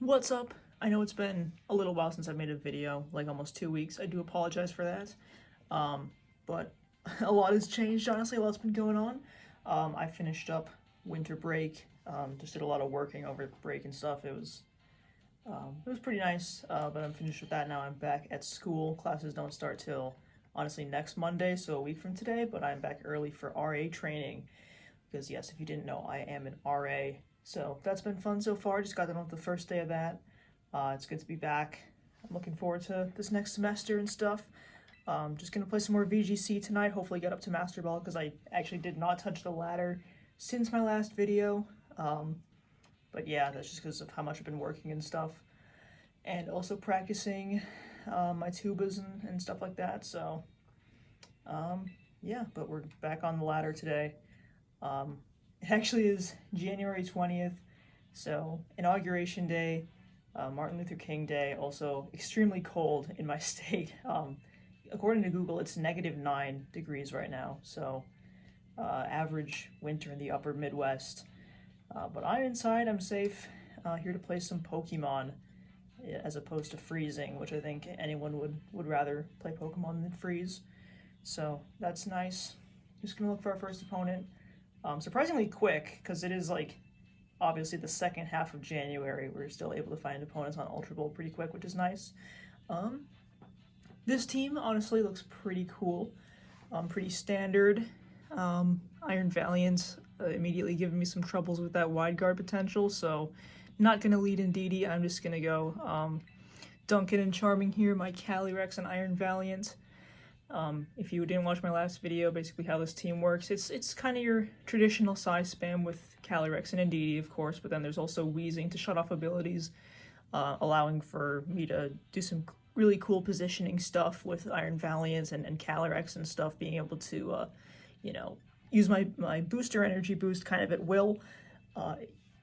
What's up? I know it's been a little while since I made a video, like almost 2 weeks. I do apologize for that. But a lot has changed, honestly. A lot's been going on. I finished up winter break. Just did a lot of working over break and stuff. It was pretty nice, but I'm finished with that now. I'm back at school. Classes don't start till, honestly, next Monday, so a week from today, but I'm back early for RA training. Because, yes, if you didn't know, I am an RA. So that's been fun so far. Just got done with the first day of that. It's good to be back. I'm looking forward to this next semester and stuff. Just gonna play some more VGC tonight. Hopefully get up to Master Ball because I actually did not touch the ladder since my last video. But yeah, that's just because of how much I've been working and stuff. And also practicing my tubas and stuff like that. So yeah, but we're back on the ladder today. It actually is January 20th, so Inauguration Day, Martin Luther King Day, also extremely cold in my state. According to Google, it's -9 degrees right now, so average winter in the upper Midwest. But I'm inside, I'm safe, here to play some Pokemon, as opposed to freezing, which I think anyone would rather play Pokemon than freeze. So that's nice. Just gonna look for our first opponent. Surprisingly quick, because it is like obviously the second half of January. We're still able to find opponents on Ultra Bowl pretty quick, which is nice. This team honestly looks pretty cool, pretty standard. Iron Valiant immediately giving me some troubles with that wide guard potential, so not gonna lead in DD. I'm just gonna go Duncan and Charming here, my Calyrex and Iron Valiant. If you didn't watch my last video, basically how this team works, it's kind of your traditional size spam with Calyrex and Indeedee, of course, but then there's also Wheezing to shut off abilities, allowing for me to do some really cool positioning stuff with Iron Valiant and Calyrex and stuff, being able to, use my booster energy boost kind of at will.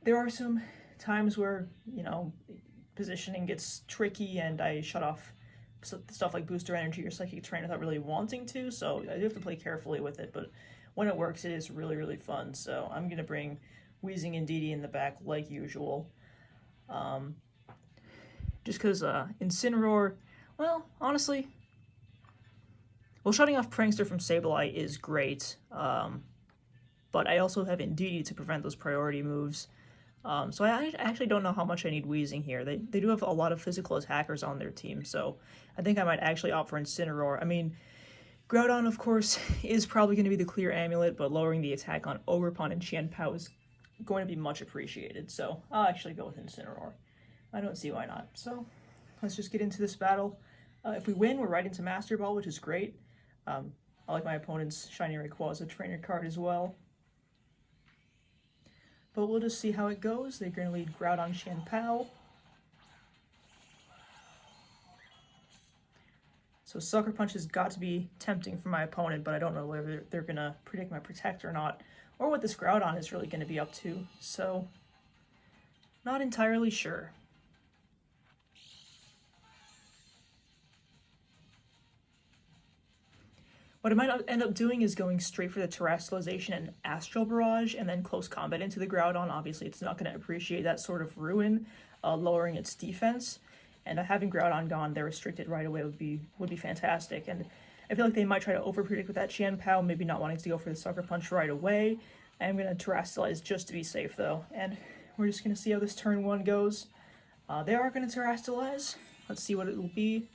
There are some times where, positioning gets tricky and I shut off stuff like booster energy or psychic terrain without really wanting to, so I do have to play carefully with it, but when it works, it is really, really fun. So I'm gonna bring Wheezing and DD in the back like usual. Just because Incineroar, well, honestly, shutting off Prankster from Sableye is great, but I also have Indeedee to prevent those priority moves. So I actually don't know how much I need Wheezing here. They do have a lot of physical attackers on their team, so I think I might actually opt for Incineroar. I mean, Groudon, of course, is probably going to be the clear amulet, but lowering the attack on Ogerpon and Qianpao is going to be much appreciated, so I'll actually go with Incineroar. I don't see why not. So let's just get into this battle. If we win, we're right into Master Ball, which is great. I like my opponent's Shiny Rayquaza trainer card as well. But we'll just see how it goes. They're going to lead Groudon Qianpao. So Sucker Punch has got to be tempting for my opponent, but I don't know whether they're going to predict my Protect or not, or what this Groudon is really going to be up to. So, not entirely sure. What I might end up doing is going straight for the Terrestrialization and Astral Barrage, and then close combat into the Groudon. Obviously, it's not going to appreciate that sort of ruin, lowering its defense. And having Groudon gone, they're restricted right away would be fantastic. And I feel like they might try to overpredict with that Qianpao, maybe not wanting to go for the Sucker Punch right away. I'm going to Terrestrialize just to be safe, though. And we're just going to see how this turn one goes. They are going to Terrestrialize. Let's see what it will be.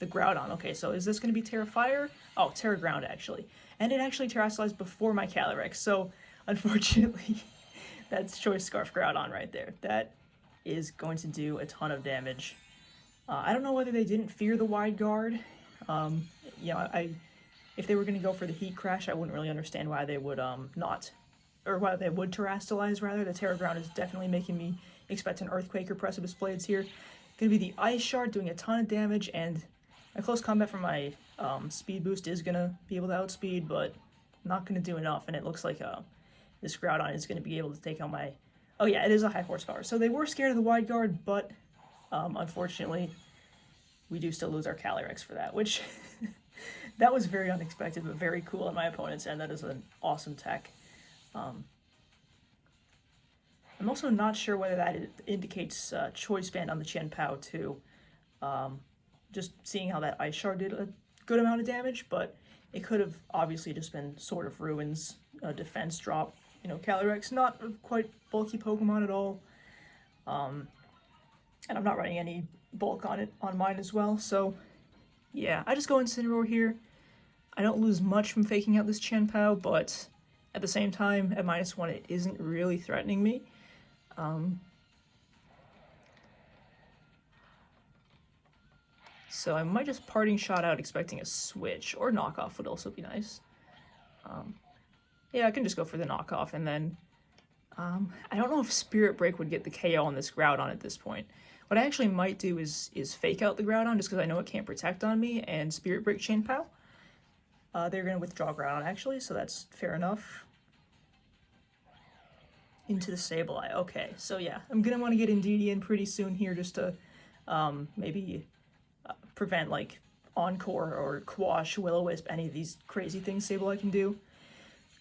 The Groudon. Okay, so is this going to be Terra Fire? Oh, Terra Ground, actually. And it actually Terrestrialized before my Calyrex, so unfortunately, that's Choice Scarf Groudon right there. That is going to do a ton of damage. I don't know whether they didn't fear the wide guard. If they were going to go for the Heat Crash, I wouldn't really understand why they would not, or why they would Terrestrialize, rather. The Terra Ground is definitely making me expect an Earthquake or Precipice Blades here. Going to be the Ice Shard, doing a ton of damage, and my close combat from my speed boost is going to be able to outspeed, but not going to do enough, and it looks like this Groudon is going to be able to take out my... Oh yeah, it is a high horsepower. So they were scared of the wide guard, but unfortunately, we do still lose our Calyrex for that, which that was very unexpected, but very cool on my opponent's end. That is an awesome tech. I'm also not sure whether that indicates choice band on the Qian Pao too. Just seeing how that Ice Shard did a good amount of damage, but it could have obviously just been Sword of Ruins, defense drop. You know, Calyrex, not a quite bulky Pokemon at all. And I'm not running any bulk on it on mine as well, so yeah, I just go Incineroar here. I don't lose much from faking out this Qian Pao, but at the same time, at -1, it isn't really threatening me. So I might just Parting Shot out expecting a switch, or knockoff would also be nice. Yeah, I can just go for the knockoff, and then I don't know if Spirit Break would get the KO on this Groudon at this point. What I actually might do is fake out the Groudon, just because I know it can't protect on me, and Spirit Break Qian Pao. They're going to withdraw Groudon, actually, so that's fair enough. Into the Sableye. Okay, so yeah, I'm going to want to get Indeedee in pretty soon here, just to maybe prevent, like, Encore or Quash, Will-O-Wisp, any of these crazy things Sableye can do.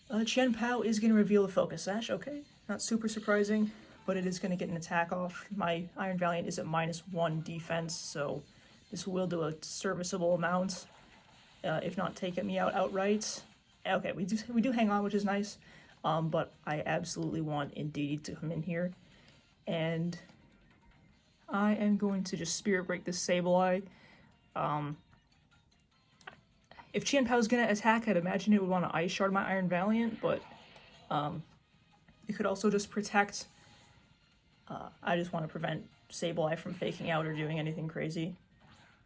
Qian Pao is going to reveal the Focus Sash, okay. Not super surprising, but it is going to get an attack off. My Iron Valiant is at -1 defense, so this will do a serviceable amount, if not take me out outright. Okay, we do hang on, which is nice, but I absolutely want Indeedee to come in here, and I am going to just Spirit Break this Sableye. If Qian Pao is going to attack, I'd imagine it would want to Ice Shard my Iron Valiant, but it could also just protect. I just want to prevent Sableye from faking out or doing anything crazy.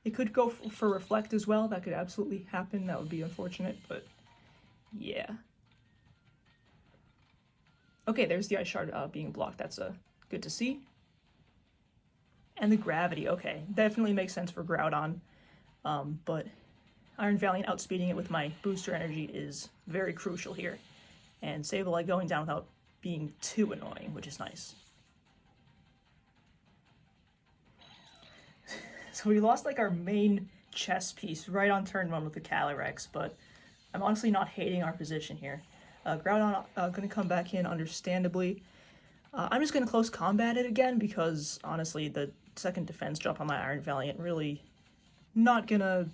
It could go for Reflect as well. That could absolutely happen. That would be unfortunate, but yeah. Okay, there's the Ice Shard being blocked. That's good to see. And the Gravity. Okay, definitely makes sense for Groudon, but Iron Valiant outspeeding it with my booster energy is very crucial here. And Sableye going down without being too annoying, which is nice. So we lost like our main chess piece right on turn 1 with the Calyrex, but I'm honestly not hating our position here. Groudon going to come back in, understandably. I'm just going to close combat it again because honestly the second defense drop on my Iron Valiant really not gonna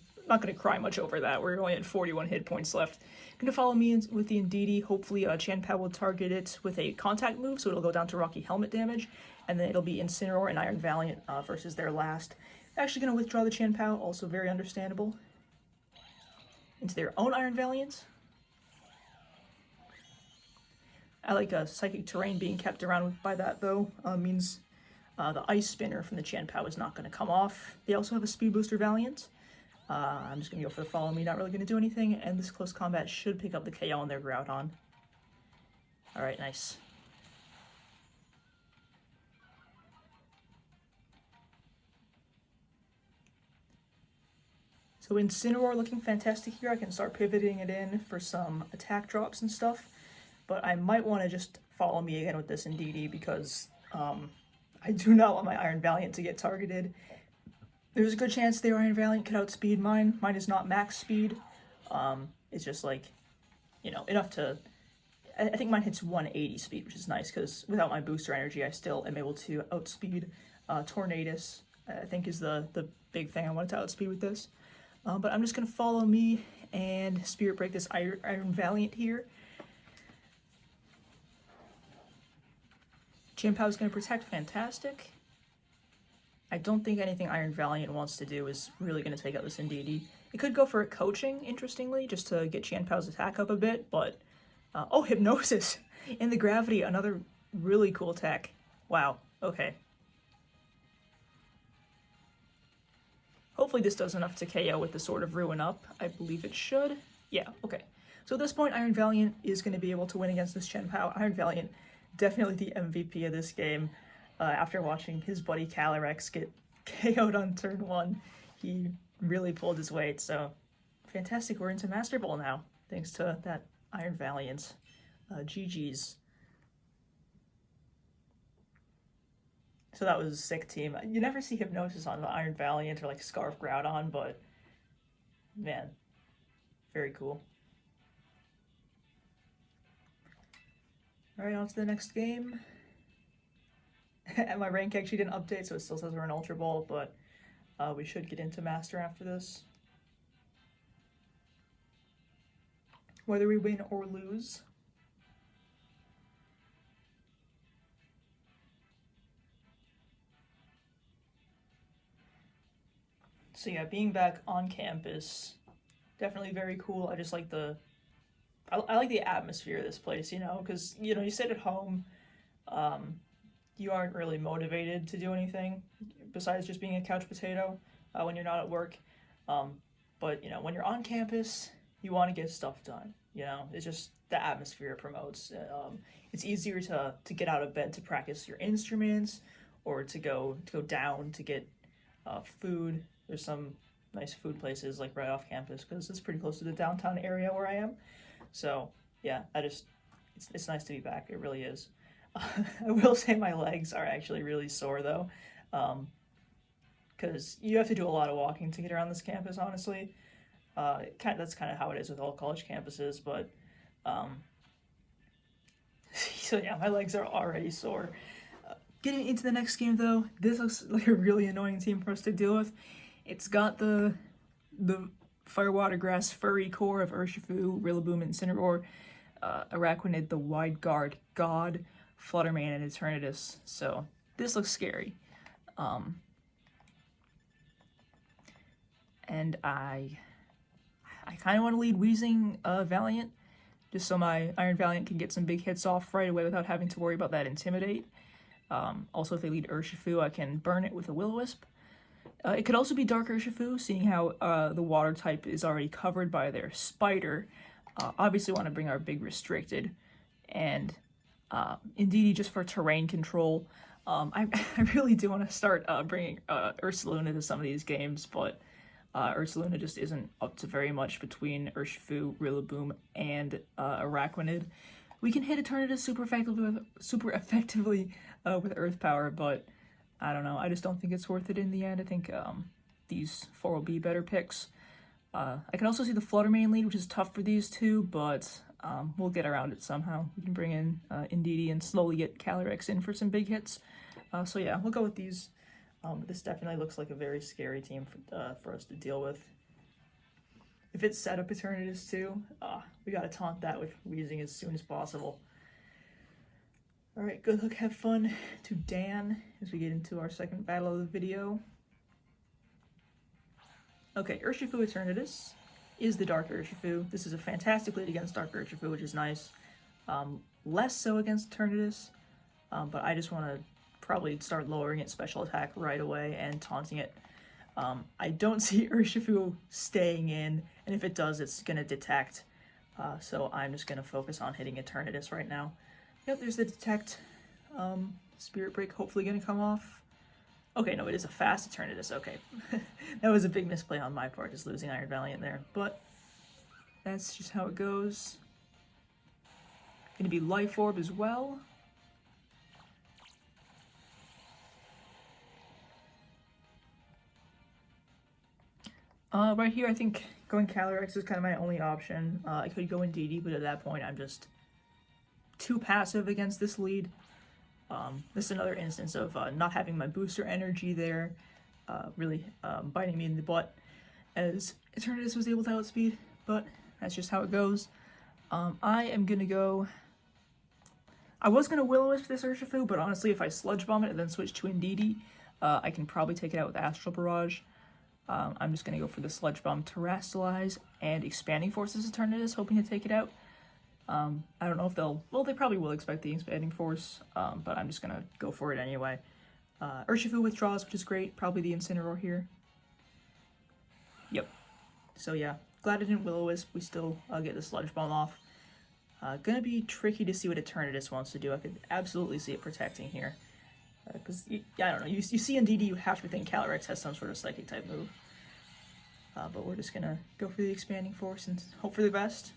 cry much over that. We're only at 41 hit points left. Gonna follow me with the Indeedee. Hopefully Qian Pao will target it with a contact move, so it'll go down to Rocky Helmet damage, and then it'll be Incineroar and Iron Valiant versus their last. Actually gonna withdraw the Qian Pao, also very understandable. Into their own Iron Valiant. I like Psychic Terrain being kept around by that though. Means the Ice Spinner from the Qian Pao is not going to come off. They also have a Speed Booster Valiant. I'm just going to go for the Follow Me, not really going to do anything, and this close combat should pick up the KO on their Groudon. Alright, nice. So Incineroar looking fantastic here. I can start pivoting it in for some attack drops and stuff, but I might want to just Follow Me again with this Indeedee because I do not want my Iron Valiant to get targeted. There's a good chance their Iron Valiant could outspeed mine. Mine is not max speed. It's just like, you know, enough to... I think mine hits 180 speed, which is nice because without my booster energy, I still am able to outspeed Eternatus. I think is the big thing I wanted to outspeed with this. But I'm just going to Follow Me and Spirit Break this Iron Valiant here. Qian Pao is going to protect, fantastic. I don't think anything Iron Valiant wants to do is really going to take out this Indeedee. It could go for a Coaching, interestingly, just to get Qian Pao's attack up a bit, but... oh, Hypnosis! And the Gravity, another really cool tech. Wow, okay. Hopefully this does enough to KO with the Sword of Ruin up. I believe it should. Yeah, okay. So at this point, Iron Valiant is going to be able to win against this Qian Pao. Iron Valiant, definitely the MVP of this game. After watching his buddy Calyrex get KO'd on turn 1, he really pulled his weight. So, fantastic. We're into Master Ball now, thanks to that Iron Valiant. GG's. So that was a sick team. You never see Hypnosis on the Iron Valiant or like Scarf Groudon, but man, very cool. Alright, on to the next game. and my rank actually didn't update, so it still says we're in Ultra Ball, but we should get into Master after this. Whether we win or lose. So yeah, being back on campus, definitely very cool. I just like I like the atmosphere of this place, you know, because, you know, you sit at home, you aren't really motivated to do anything besides just being a couch potato when you're not at work. But, you know, when you're on campus, you want to get stuff done, you know, it's just the atmosphere it promotes. It's easier to get out of bed to practice your instruments or to go down to get food. There's some nice food places like right off campus because it's pretty close to the downtown area where I am. So yeah, it's nice to be back. It really is. I will say my legs are actually really sore though, because you have to do a lot of walking to get around this campus. Honestly, that's kind of how it is with all college campuses. But so yeah, my legs are already sore. Getting into the next game though, this looks like a really annoying team for us to deal with. It's got the Fire, Water, Grass, Furry core of Urshifu, Rillaboom, Incineroar, Araquanid, the Wide Guard, God, Fluttermane, and Eternatus. So this looks scary. And I kind of want to lead Weezing Valiant, just so my Iron Valiant can get some big hits off right away without having to worry about that Intimidate. Also, if they lead Urshifu, I can burn it with a Will-O-Wisp. It could also be Dark Urshifu, seeing how the water type is already covered by their Spider. Obviously want to bring our big Restricted, and Indeedee just for terrain control. I really do want to start bringing Ursaluna to some of these games, but Ursaluna just isn't up to very much between Urshifu, Rillaboom, and Araquanid. We can hit Eternatus super effectively with Earth Power, but I don't know. I just don't think it's worth it in the end. I think these 4 will be better picks. I can also see the Fluttermane lead, which is tough for these two, but we'll get around it somehow. We can bring in Indeedee and slowly get Calyrex in for some big hits. So yeah, we'll go with these. This definitely looks like a very scary team for us to deal with. If it's set up Eternatus too, we gotta taunt that with Weezing as soon as possible. Alright, good luck, have fun to Dan as we get into our second battle of the video. Okay, Urshifu Eternatus is the Dark Urshifu. This is a fantastic lead against Dark Urshifu, which is nice. Less so against Eternatus, but I just want to probably start lowering its special attack right away and taunting it. I don't see Urshifu staying in, and if it does, it's going to detect. So I'm just going to focus on hitting Eternatus right now. Yep, there's the detect. Spirit Break hopefully going to come off. Okay, no, it is a fast Eternatus. Okay. That was a big misplay on my part, just losing Iron Valiant there. But that's just how it goes. Going to be Life Orb as well. Right here, I think going Calyrex is kind of my only option. I could go Indeedee, but at that point, I'm just too passive against this lead. This is another instance of not having my booster energy there, really biting me in the butt, as Eternatus was able to outspeed, but that's just how it goes. I am going to go... I was going to Will-O-Wisp this Urshifu, but honestly, if I Sludge Bomb it and then switch to Indeedee, I can probably take it out with Astral Barrage. I'm just going to go for the Sludge Bomb, Terrastalize, and Expanding Forces Eternatus, hoping to take it out. I don't know if well, they probably will expect the Expanding Force, but I'm just going to go for it anyway. Urshifu withdraws, which is great. Probably the Incineroar here. Yep. So yeah, glad I didn't Will-O-Wisp. We still get the Sludge Bomb off. Gonna be tricky to see what Eternatus wants to do. I could absolutely see it protecting here. Because, I don't know, you see Indeedee, you have to think Calyrex has some sort of Psychic type move. But we're just gonna go for the Expanding Force and hope for the best.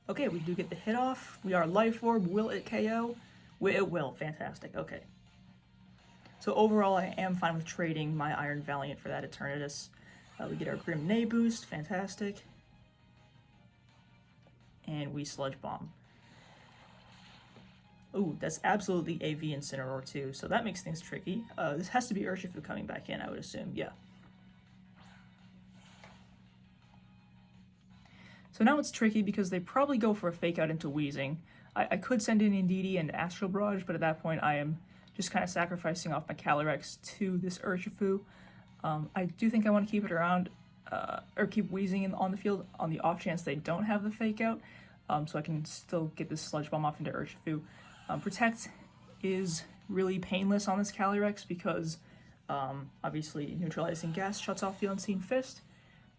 Okay, we do get the hit off. We are Life Orb. Will it KO? It will. Fantastic. Okay. So overall, I am fine with trading my Iron Valiant for that Eternatus. We get our Grim Nay boost. Fantastic. And we Sludge Bomb. Ooh, that's absolutely AV Incineroar too, so that makes things tricky. This has to be Urshifu coming back in, I would assume, yeah. So now it's tricky because they probably go for a fake out into Weezing. I could send in Indeedee and Astral Barrage, but at that point I am just kind of sacrificing off my Calyrex to this Urshifu. I do think I want to keep it around, or keep Weezing on the field on the off chance they don't have the fake out, so I can still get this Sludge Bomb off into Urshifu. Protect is really painless on this Calyrex because obviously neutralizing gas shuts off the Unseen Fist,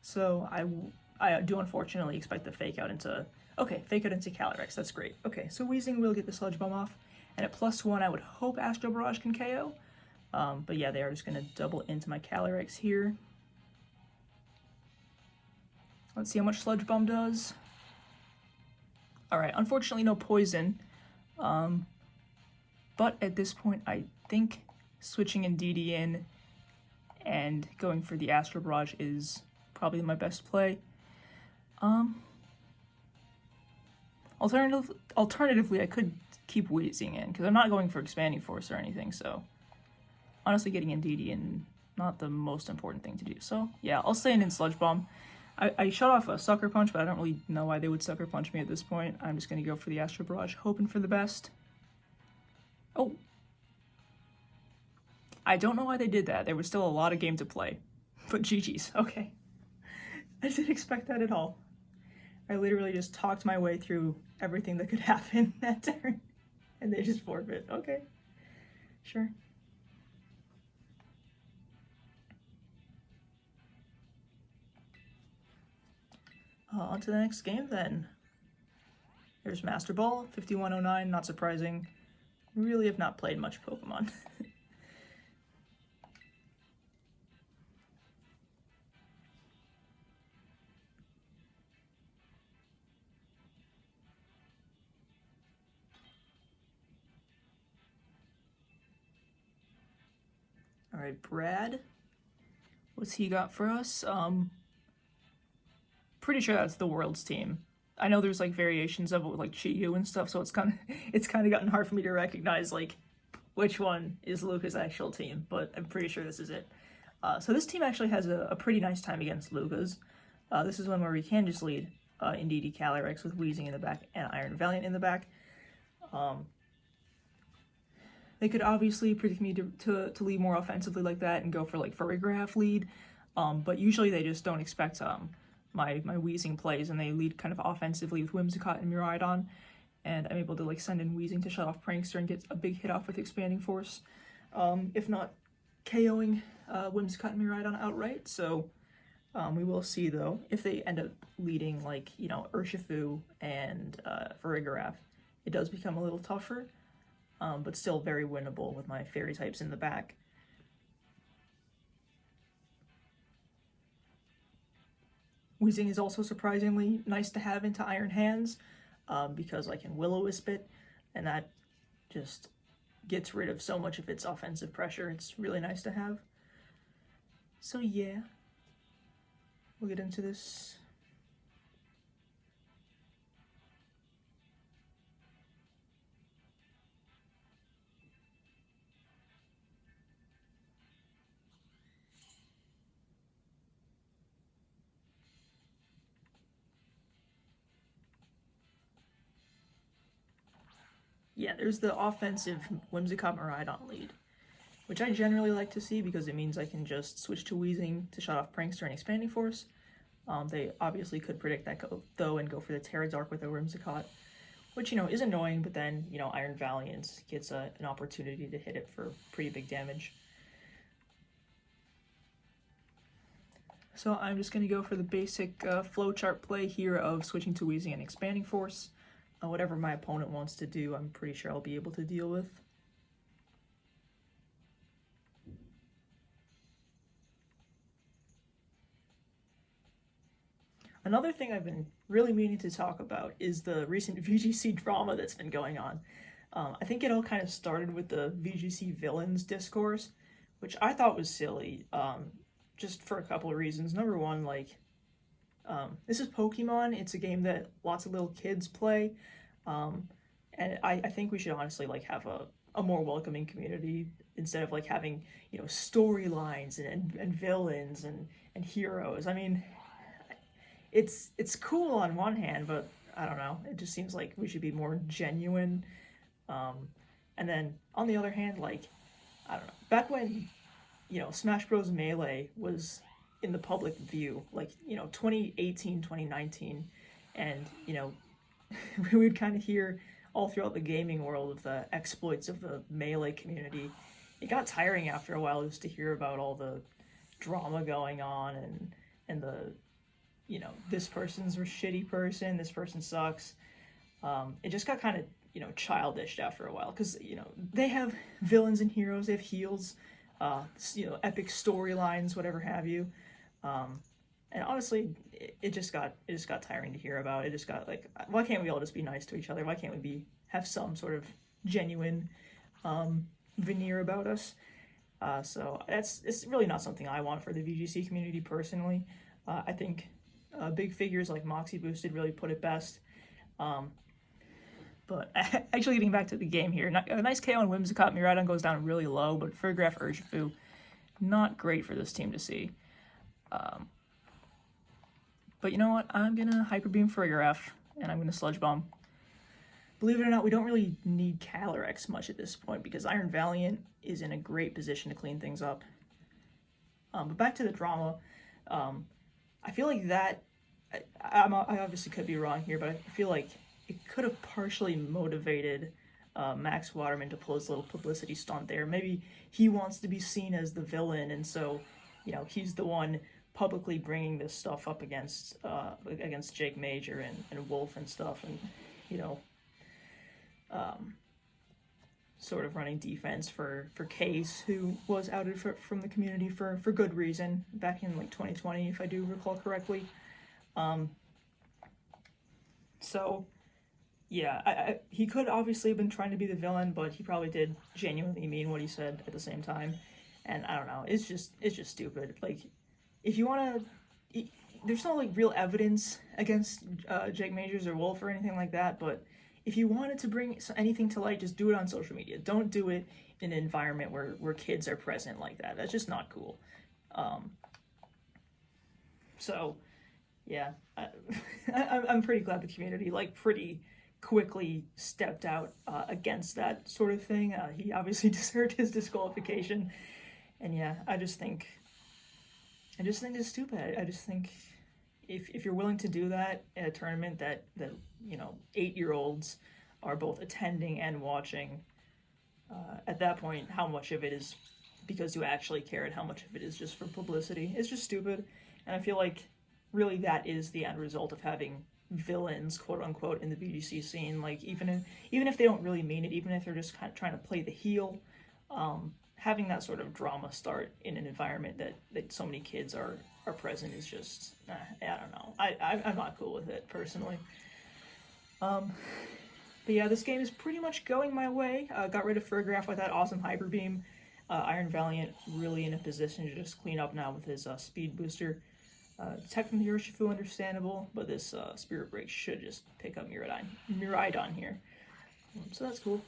so I do unfortunately expect the fake out into... Okay, fake out into Calyrex, that's great. Okay, so Weezing will get the Sludge Bomb off, and at +1 I would hope Astral Barrage can KO, but yeah, they are just going to double into my Calyrex here. Let's see how much Sludge Bomb does. Alright, unfortunately no poison, but at this point I think switching Indeedee in and going for the Astral Barrage is probably my best play. Alternatively, I could keep Weezing in, because I'm not going for Expanding Force or anything, so honestly getting Indeedee in, not the most important thing to do. So yeah, I'll stay in Sludge Bomb. I shut off a Sucker Punch, but I don't really know why they would Sucker Punch me at this point. I'm just going to go for the Astral Barrage, hoping for the best. Oh. I don't know why they did that. There was still a lot of game to play. But GG's. Okay. I didn't expect that at all. I literally just talked my way through everything that could happen that turn, and they just forfeit. Okay, sure. On to the next game then. There's Master Ball, 5109, not surprising. Really have not played much Pokemon. Alright, Brad. What's he got for us? Pretty sure that's the World's team. I know there's like variations of it with like Chi-Yu and stuff, so it's kind of gotten hard for me to recognize like which one is Luca's actual team, but I'm pretty sure this is it. So this team actually has a pretty nice time against Luca's. This is one where we can just lead Indeedee Calyrex with Weezing in the back and Iron Valiant in the back. They could obviously predict me to lead more offensively like that and go for like Farigiraf lead, but usually they just don't expect my Weezing plays, and they lead kind of offensively with Whimsicott and Miraidon, and I'm able to like send in Weezing to shut off Prankster and get a big hit off with Expanding Force, if not KOing Whimsicott and Miraidon outright. So we will see though if they end up leading like, you know, Urshifu and Farigiraf. It does become a little tougher, but still very winnable with my fairy types in the back. Weezing is also surprisingly nice to have into Iron Hands, because I can Will-O-Wisp it, and that just gets rid of so much of its offensive pressure. It's really nice to have. So yeah, we'll get into this. Yeah, there's the offensive Whimsicott Miraidon lead, which I generally like to see because it means I can just switch to Weezing to shut off Prankster and Expanding Force. They obviously could predict that though and go for the Terradark with a Whimsicott, which, you know, is annoying, but then, you know, Iron Valiant gets an opportunity to hit it for pretty big damage. So I'm just going to go for the basic flowchart play here of switching to Weezing and Expanding Force. Whatever my opponent wants to do, I'm pretty sure I'll be able to deal with. Another thing I've been really meaning to talk about is the recent VGC drama that's been going on. I think it all kind of started with the VGC villains discourse, which I thought was silly, just for a couple of reasons. Number one, like, this is Pokemon. It's a game that lots of little kids play, and I think we should honestly like have a more welcoming community instead of like having, you know, storylines and villains and heroes. I mean, it's cool on one hand, but I don't know. It just seems like we should be more genuine. And then on the other hand, like, I don't know. Back when, you know, Smash Bros. Melee was in the public view, like, you know, 2018, 2019, and, you know, we would kind of hear all throughout the gaming world of the exploits of the Melee community. It got tiring after a while just to hear about all the drama going on and the, you know, this person's a shitty person, this person sucks. It just got kind of, you know, childish after a while, because, you know, they have villains and heroes, they have heals, you know, epic storylines, whatever have you. And honestly, it just got tiring to hear about. It just got like, why can't we all just be nice to each other? Why can't we have some sort of genuine veneer about us? So it's really not something I want for the VGC community personally. I think big figures like Moxie Boosted really put it best. But actually, getting back to the game here, a nice KO on Whimsicott. Miraidon goes down really low, but Farigiraf Urshifu, not great for this team to see. But you know what? I'm going to Hyper Beam Farigiraf, and I'm going to Sludge Bomb. Believe it or not, we don't really need Calyrex much at this point, because Iron Valiant is in a great position to clean things up. But back to the drama, I feel like that, I obviously could be wrong here, but I feel like it could have partially motivated Max Waterman to pull his little publicity stunt there. Maybe he wants to be seen as the villain, and so, you know, he's the one publicly bringing this stuff up against Jake Major and Wolf and stuff, and, you know, sort of running defense for Case, who was outed from the community for good reason back in like 2020, if I do recall correctly. So yeah, he could obviously have been trying to be the villain, but he probably did genuinely mean what he said at the same time. And I don't know, it's just stupid. Like, if you want to, there's no like real evidence against Jake Majors or Wolf or anything like that, but if you wanted to bring anything to light, just do it on social media. Don't do it in an environment where kids are present like that. That's just not cool. So yeah, I'm pretty glad the community like pretty quickly stepped out against that sort of thing. He obviously deserved his disqualification, and yeah, I just think it's stupid. I just think if you're willing to do that in a tournament that you know 8-year-olds are both attending and watching, at that point, how much of it is because you actually care and how much of it is just for publicity? It's just stupid, and I feel like really that is the end result of having villains, quote unquote, in the VGC scene. Like, even if they don't really mean it, even if they're just kind of trying to play the heel, having that sort of drama start in an environment that so many kids are present is just, I don't know. I'm not cool with it, personally. But yeah, this game is pretty much going my way. Got rid of Farigiraf with that awesome Hyper Beam. Iron Valiant really in a position to just clean up now with his speed booster. Tech from the Urshifu, understandable, but this Spirit Break should just pick up Miraidon here. So that's cool.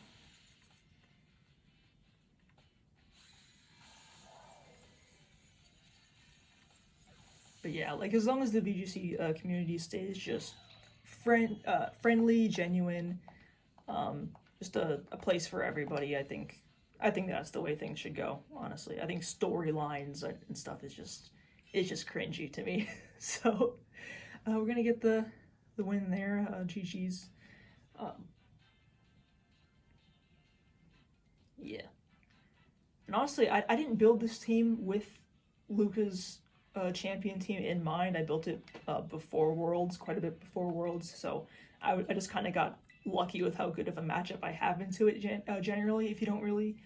But yeah, like, as long as the VGC community stays just friendly, genuine, just a place for everybody, I think that's the way things should go, honestly. I think storylines and stuff is just cringy to me. So we're gonna get the win there. GG's. Yeah. And honestly, I didn't build this team with Luca's champion team in mind. I built it before Worlds, quite a bit before Worlds, so I just kind of got lucky with how good of a matchup I have into it generally, if you don't really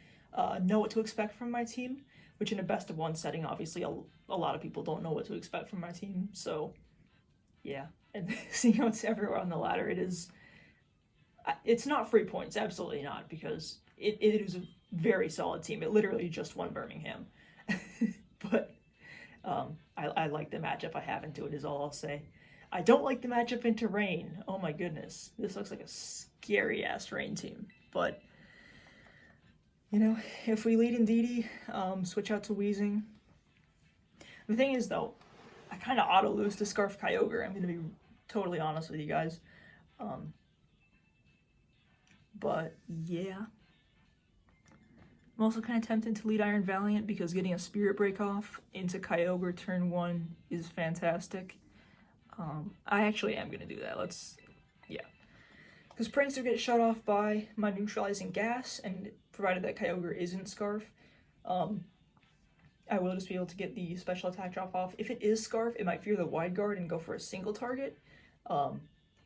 know what to expect from my team, which in a best of one setting, obviously a lot of people don't know what to expect from my team. So yeah, and seeing how it's everywhere on the ladder, it's not free points, absolutely not, because it is a very solid team. It literally just won Birmingham. But I like the matchup I have into it, is all I'll say. I don't like the matchup into Rain. Oh my goodness. This looks like a scary-ass Rain team. But, you know, if we lead in DD, switch out to Weezing. The thing is, though, I kind of auto-lose to Scarf Kyogre. I'm going to be totally honest with you guys. But, yeah. I'm also kind of tempted to lead Iron Valiant because getting a Spirit Break off into Kyogre turn 1 is fantastic. I actually am going to do that. Yeah. Because Prankster gets shut off by my neutralizing gas, and provided that Kyogre isn't Scarf, I will just be able to get the special attack drop off. If it is Scarf, it might fear the Wide Guard and go for a single target,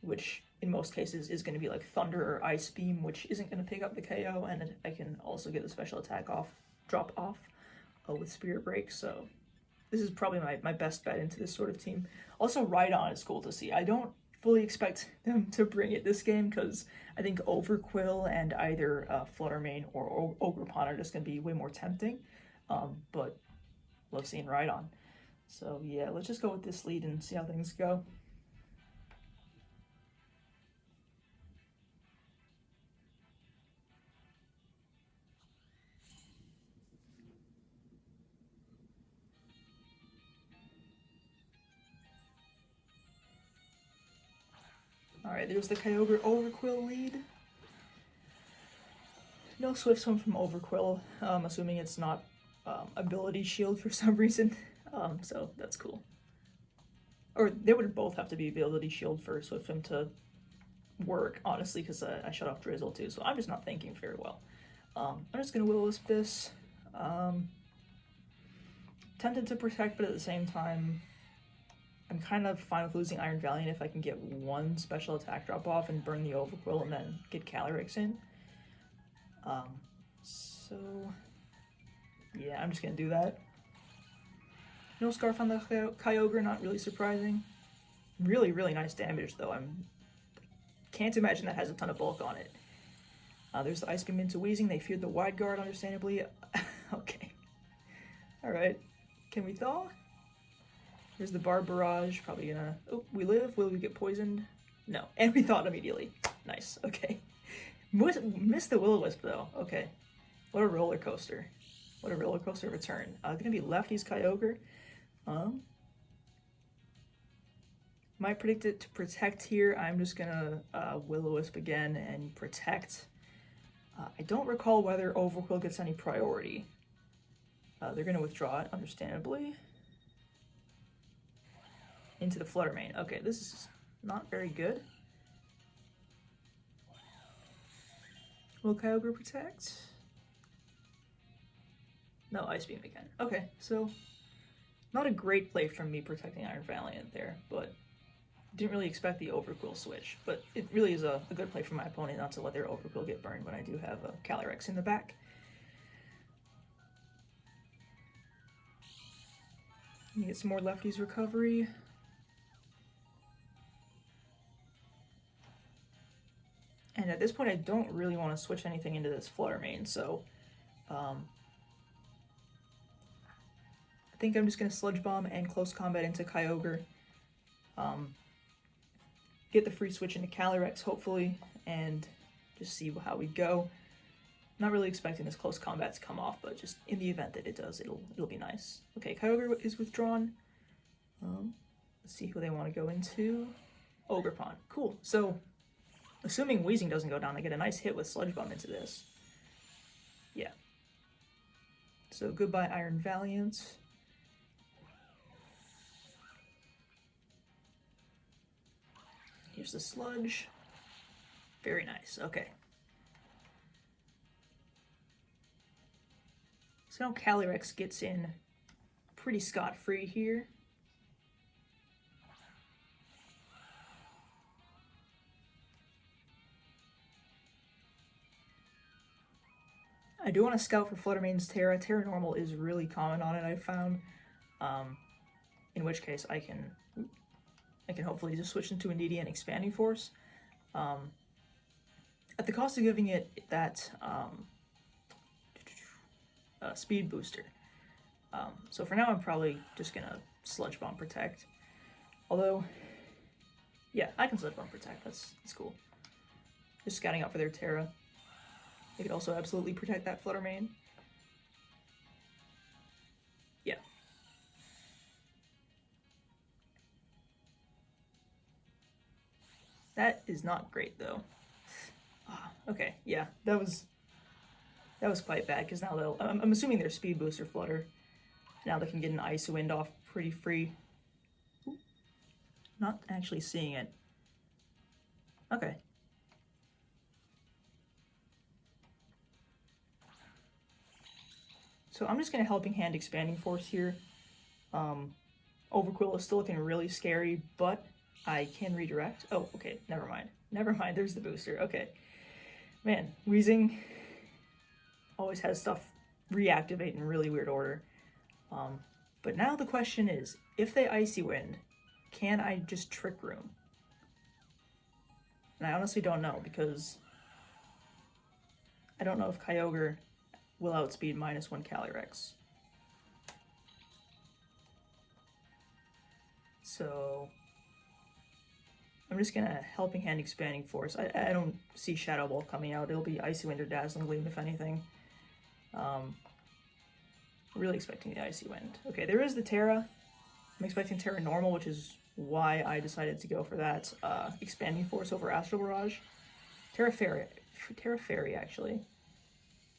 which in most cases is going to be like Thunder or Ice Beam, which isn't going to pick up the KO, and I can also get the special attack drop off with Spirit Break, so this is probably my best bet into this sort of team. Also, Rhydon is cool to see. I don't fully expect them to bring it this game, because I think Overquill and either Fluttermane or Ogerpon are just going to be way more tempting, but love seeing Rhydon. So yeah, let's just go with this lead and see how things go. Alright, there's the Kyogre Overquill lead. No Swift Swim from Overquill, assuming it's not Ability Shield for some reason, so that's cool. Or they would both have to be Ability Shield for Swift Swim to work, honestly, because I shut off Drizzle too, so I'm just not thinking very well. I'm just going to Will-O-Wisp this. Tempted to Protect, but at the same time, I'm kind of fine with losing Iron Valiant if I can get one special attack drop off and burn the Overquill and then get Calyrex in. So yeah, I'm just gonna do that. No Scarf on the Kyogre, not really surprising. Really, really nice damage though. Can't imagine that has a ton of bulk on it. There's the Ice Beam into Weezing. They feared the Wide Guard, understandably. Okay. Alright. Can we thaw? There's the Barb Barrage, probably gonna... Oh, we live? Will we get poisoned? No. And we thawed immediately. Nice, okay. Missed the Will-O-Wisp, though. Okay. What a roller coaster. What a roller coaster return. Gonna be Lefty's Kyogre. Might predict it to Protect here. I'm just gonna Will-O-Wisp again and Protect. I don't recall whether Overquill gets any priority. They're gonna withdraw it, understandably. Into the Fluttermane. Okay, this is not very good. Will Kyogre Protect? No, Ice Beam again. Okay, so not a great play from me protecting Iron Valiant there, but didn't really expect the Overquill switch. But it really is a good play for my opponent not to let their Overquill get burned when I do have a Calyrex in the back. You get some more Lefty's recovery. And at this point, I don't really want to switch anything into this Fluttermane, so I think I'm just going to Sludge Bomb and Close Combat into Kyogre. Get the free switch into Calyrex, hopefully, and just see how we go. Not really expecting this Close Combat to come off, but just in the event that it does, it'll be nice. Okay, Kyogre is withdrawn. Let's see who they want to go into. Ogerpon. Cool. So, assuming Weezing doesn't go down, I get a nice hit with Sludge Bomb into this. Yeah. So, goodbye Iron Valiant. Here's the Sludge. Very nice. Okay. So now Calyrex gets in pretty scot-free here. I do want to scout for Fluttermane's Terra. Terra Normal is really common on it, I've found. In which case I can hopefully just switch into Indeedee and Expanding Force. At the cost of giving it that speed booster. So for now I'm probably just going to Sludge Bomb Protect. Although, Yeah, I can slip on Protect. That's cool. Just scouting out for their Terra. They could also absolutely protect that Flutter Mane. Yeah. That is not great, though. Okay, yeah, that was quite bad, because now they'll... I'm assuming they're Speed Booster Flutter. Now they can get an Ice Wind off pretty free. Ooh, not actually seeing it. Okay. So I'm just going to Helping Hand Expanding Force here. Overquill is still looking really scary, but I can redirect. Oh, okay, never mind. Never mind, there's the booster. Okay. Man, Wheezing always has stuff reactivate in really weird order. But now the question is, if they Icy Wind, can I just Trick Room? And I honestly don't know, because I don't know if Kyogre will outspeed -1 Calyrex. So I'm just gonna Helping Hand Expanding Force. I don't see Shadow Ball coming out. It'll be Icy Wind or Dazzling Gleam, if anything. Really expecting the Icy Wind. Okay, there is the Terra. I'm expecting Terra Normal, which is why I decided to go for that Expanding Force over Astral Barrage. Terra Fairy, actually.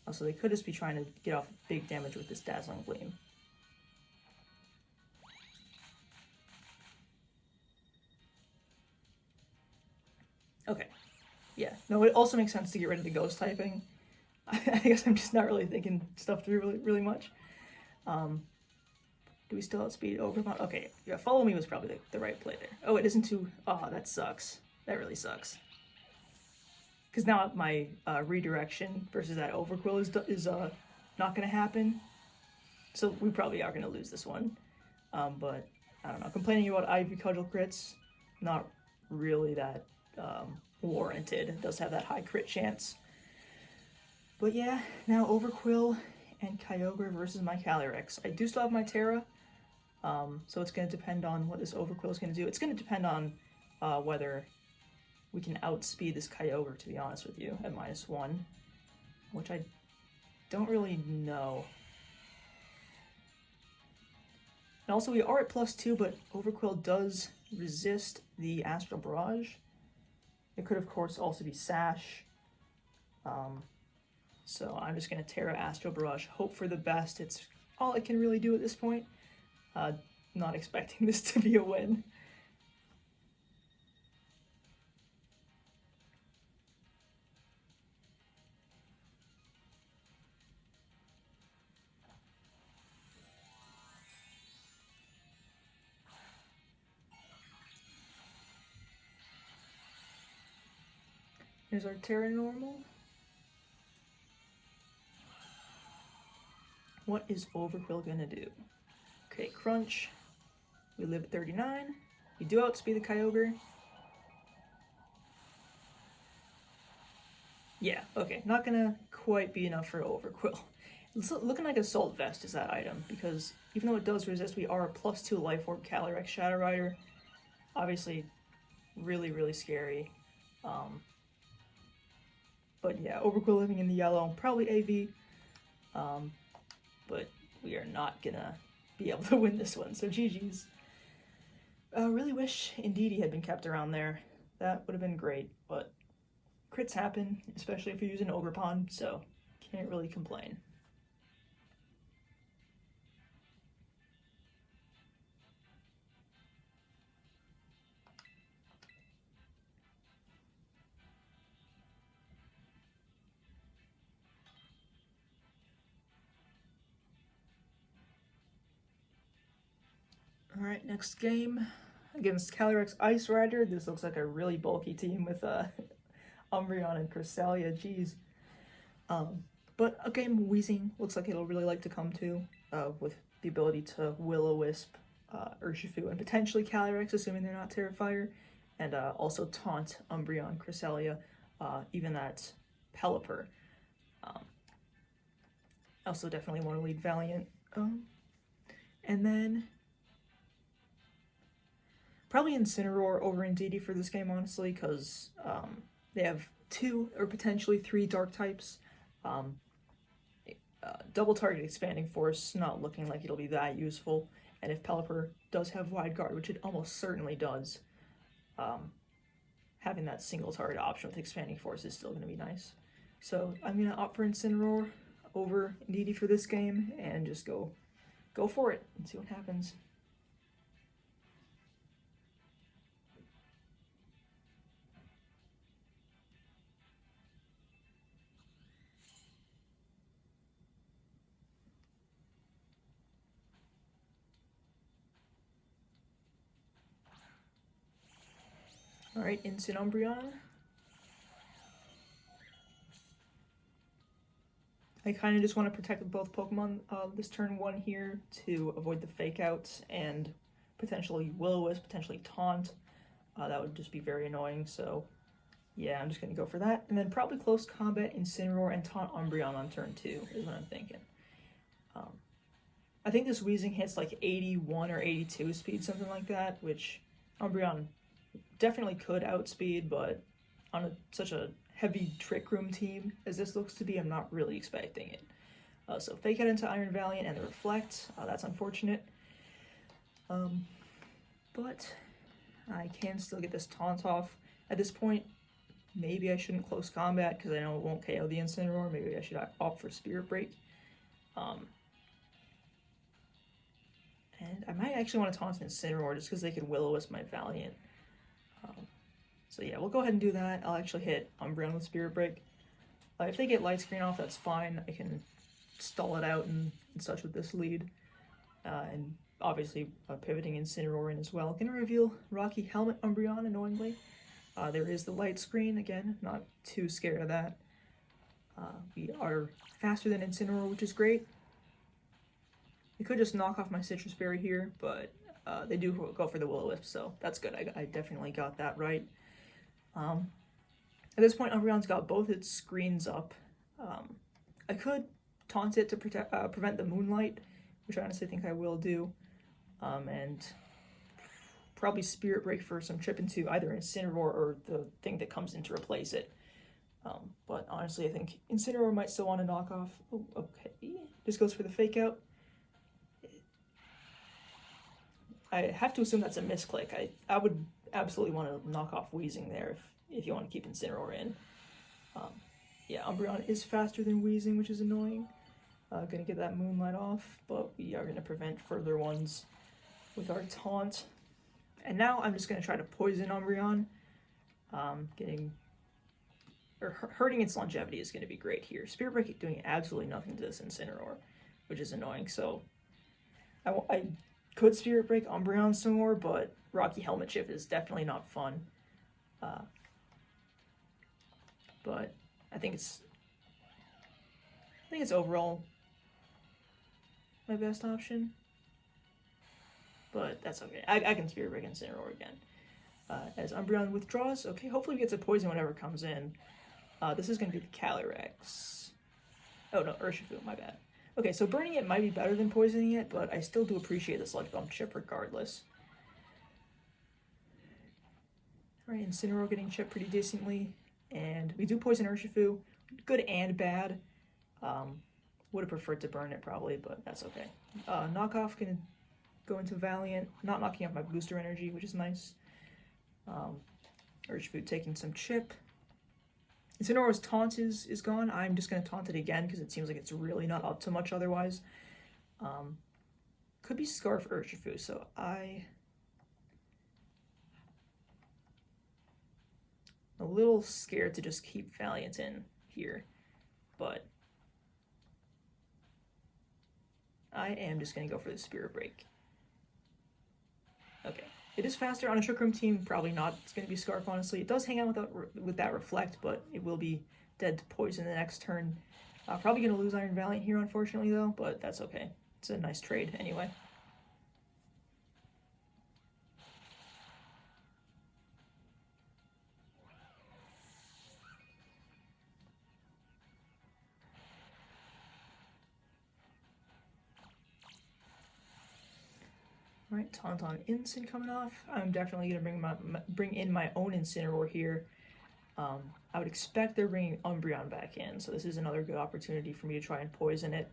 Also, they could just be trying to get off big damage with this Dazzling Gleam. Okay. Yeah. No, it also makes sense to get rid of the Ghost typing. I guess I'm just not really thinking stuff through really much. Do we still outspeed Overmount? Okay, yeah, Follow Me was probably the right play there. Oh, it isn't too... Oh, that sucks. That really sucks. Because now my redirection versus that Overquill is not going to happen. So we probably are going to lose this one. But, I don't know. Complaining about Ivy Cudgel crits, not really that warranted. It does have that high crit chance. But yeah, now Overquill and Kyogre versus my Calyrex. I do still have my Terra, so it's going to depend on what this Overquill is going to do. It's going to depend on whether we can outspeed this Kyogre, to be honest with you, at -1, which I don't really know. And also, we are at +2, but Overquill does resist the Astral Barrage. It could, of course, also be Sash. So I'm just going to Terra Astral Barrage, hope for the best. It's all I can really do at this point. Not expecting this to be a win. Here's our Terra Normal. What is Overquill gonna do? Okay, Crunch. We live at 39. We do outspeed the Kyogre. Yeah, okay, not gonna quite be enough for Overquill. It's looking like Assault Vest is that item, because even though it does resist, we are a +2 Life Orb Calyrex Shadow Rider. Obviously, really scary. But yeah, Overquill living in the yellow, probably AV. But we are not gonna be able to win this one, so GG's. Really wish Indeedee had been kept around there. That would have been great, but crits happen, especially if you're using Ogerpon, so can't really complain. Alright, next game against Calyrex Ice Rider. This looks like a really bulky team with Umbreon and Cresselia, jeez. But a game Weezing looks like it'll really like to come to, with the ability to Will-O-Wisp, Urshifu, and potentially Calyrex, assuming they're not Terrifier, and also taunt Umbreon, Cresselia, even that Pelipper. I also definitely want to lead Valiant. And then Probably Incineroar over Indeedee for this game, honestly, because they have 2 or potentially 3 dark types. Double target Expanding Force, not looking like it'll be that useful. And if Pelipper does have Wide Guard, which it almost certainly does, having that single target option with Expanding Force is still going to be nice. So I'm going to opt for Incineroar over Indeedee for this game and just go for it and see what happens. Alright, Instant Umbreon. I kind of just want to protect both Pokemon this turn 1 here to avoid the Fake Outs and potentially Will-O-Wisp, potentially Taunt. That would just be very annoying, so yeah, I'm just going to go for that. And then probably Close Combat, Incineroar, and Taunt Umbreon on turn 2 is what I'm thinking. I think this Weezing hits like 81 or 82 speed, something like that, which Umbreon definitely could outspeed, but on such a heavy Trick Room team as this looks to be, I'm not really expecting it. So Fake Out into Iron Valiant and the Reflect, that's unfortunate. But I can still get this Taunt off. At this point, maybe I shouldn't Close Combat because I know it won't KO the Incineroar. Maybe I should opt for Spirit Break. And I might actually want to Taunt Incineroar just because they could Will-O-Wisp my Valiant. So yeah, we'll go ahead and do that. I'll actually hit Umbreon with Spirit Break. If they get Light Screen off, that's fine. I can stall it out and such with this lead. And obviously pivoting Incineroar in as well. Gonna reveal Rocky Helmet Umbreon, annoyingly. There is the Light Screen, again, not too scared of that. We are faster than Incineroar, which is great. You could just knock off my Citrus Berry here, but they do go for the Will-O-Wisp, so that's good. I definitely got that right. At this point, Umbreon's got both its screens up. I could taunt it to prevent the Moonlight, which I honestly think I will do, and probably Spirit Break for some chip into either Incineroar or the thing that comes in to replace it. But honestly, I think Incineroar might still want to knock off. Oh, okay, just goes for the Fake Out. I have to assume that's a misclick. I would absolutely want to knock off Weezing there if you want to keep Incineroar in. Yeah, Umbreon is faster than Weezing, which is annoying. Gonna get that Moonlight off, but we are gonna prevent further ones with our Taunt. And now I'm just gonna try to poison Umbreon. Hurting its longevity is gonna be great here. Spirit Break doing absolutely nothing to this Incineroar, which is annoying. So I could Spirit Break Umbreon some more, but Rocky Helmet Chip is definitely not fun. But I think it's overall my best option. But that's okay. I can Spirit Break Incineroar again. As Umbreon withdraws, okay, hopefully we get a poison whenever it comes in. This is going to be the Calyrex. Oh no, Urshifu, my bad. Okay, so burning it might be better than poisoning it, but I still do appreciate the Sludge Bomb chip regardless. Alright, Incineroar getting chipped pretty decently, and we do poison Urshifu. Good and bad. Would have preferred to burn it probably, but that's okay. Knockoff can go into Valiant, not knocking off my booster energy, which is nice. Urshifu taking some chip. Incineroar's taunt is gone. I'm just going to taunt it again because it seems like it's really not up to much otherwise. Could be Scarf Urshifu, so I'm a little scared to just keep Valiant in here, but I am just going to go for the Spirit Break. Okay. It is faster on a Trick Room team, probably not. It's going to be Scarf, honestly. It does hang out with that Reflect, but it will be dead to poison the next turn. Probably going to lose Iron Valiant here, unfortunately, though, but that's okay. It's a nice trade anyway. Alright, Alright, Taunted Instant coming off. I'm definitely going to bring in my own Incineroar here. I would expect they're bringing Umbreon back in, so this is another good opportunity for me to try and poison it.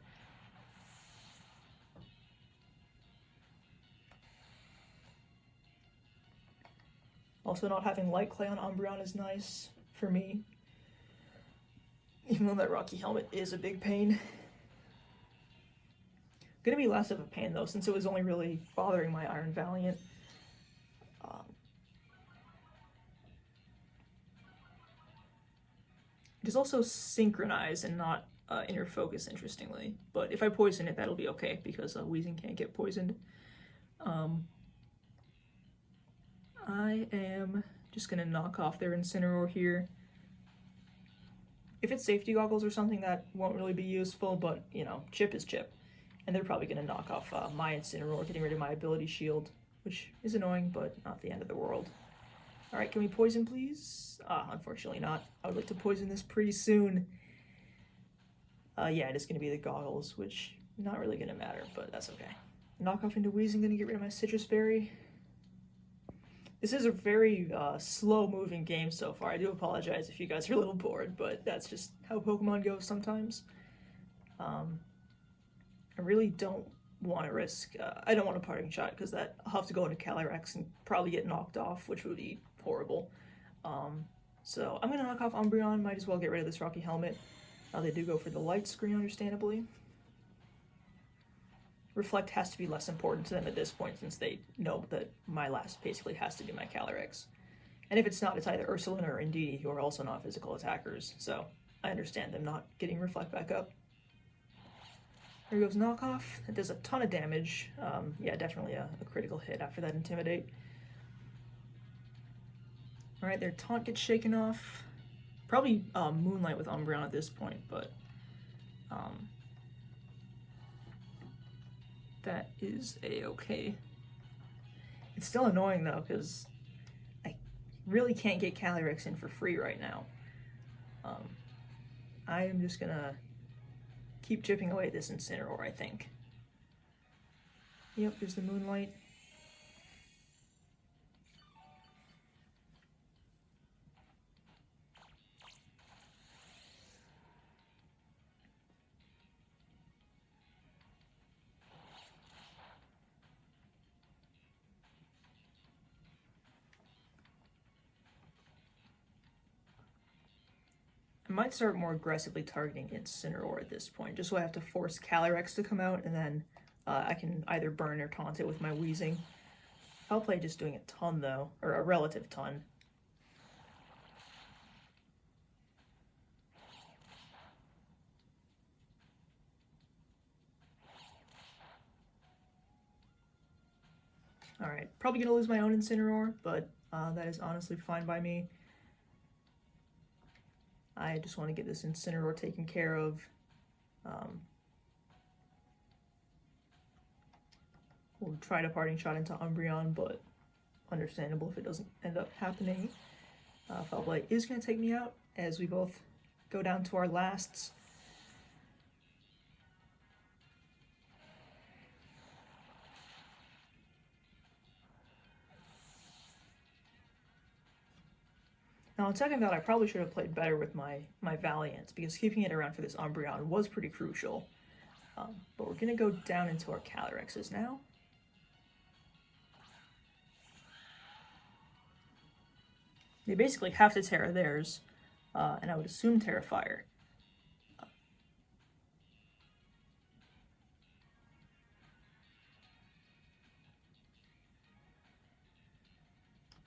Also, not having Light Clay on Umbreon is nice for me, even though that Rocky Helmet is a big pain. Gonna be less of a pain though, since it was only really bothering my Iron Valiant. It is also synchronized and not inner focus, interestingly. But if I poison it, that'll be okay, because Weezing can't get poisoned. I am just gonna knock off their Incineroar here. If it's safety goggles or something, that won't really be useful, but, you know, chip is chip. And they're probably gonna knock off my Incineroar, getting rid of my ability shield, which is annoying, but not the end of the world. Alright, can we poison, please? Unfortunately not. I would like to poison this pretty soon. Yeah, it is going to be the goggles, which not really going to matter, but that's okay. Knock off into Weezing, going to get rid of my Citrus Berry. This is a very slow-moving game so far. I do apologize if you guys are a little bored, but that's just how Pokemon goes sometimes. I really don't want to risk... I don't want a Parting Shot, because that I'll have to go into Calyrex and probably get knocked off, which would be horrible. So I'm going to knock off Umbreon. Might as well get rid of this Rocky Helmet. They do go for the light screen, understandably. Reflect has to be less important to them at this point, since they know that my last basically has to be my Calyrex. And if it's not, it's either Ursulina or Indeedee, who are also not physical attackers, so I understand them not getting Reflect back up. Here goes Knockoff. It does a ton of damage. Yeah, definitely a critical hit after that Intimidate. Alright, their Taunt gets shaken off. Probably Moonlight with Umbreon at this point, but that is a-okay. It's still annoying though, because I really can't get Calyrex in for free right now. I am just gonna keep chipping away at this Incineroar, I think. Yep, there's the Moonlight. I might start more aggressively targeting Incineroar at this point, just so I have to force Calyrex to come out, and then I can either burn or taunt it with my Weezing. I'll play just doing a ton though, or a relative ton. Alright, probably gonna lose my own Incineroar, but that is honestly fine by me. I just want to get this Incineroar taken care of. We'll try to Parting Shot into Umbreon, but understandable if it doesn't end up happening. Foul Blade is going to take me out as we both go down to our lasts. Now, on second thought, I probably should have played better with my Valiant, because keeping it around for this Umbreon was pretty crucial. But we're going to go down into our Calyrexes now. They basically have to Terra theirs, and I would assume Terra Fire.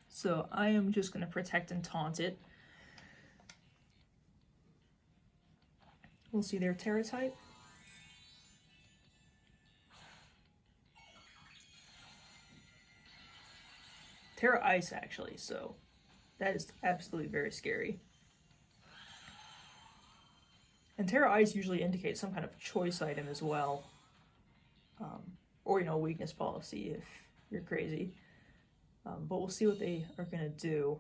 So I am just going to protect and taunt it. We'll see their Terra type. Terra Ice, actually, so that is absolutely very scary. And Terra Ice usually indicates some kind of choice item as well. Or, you know, weakness policy if you're crazy. But we'll see what they are going to do.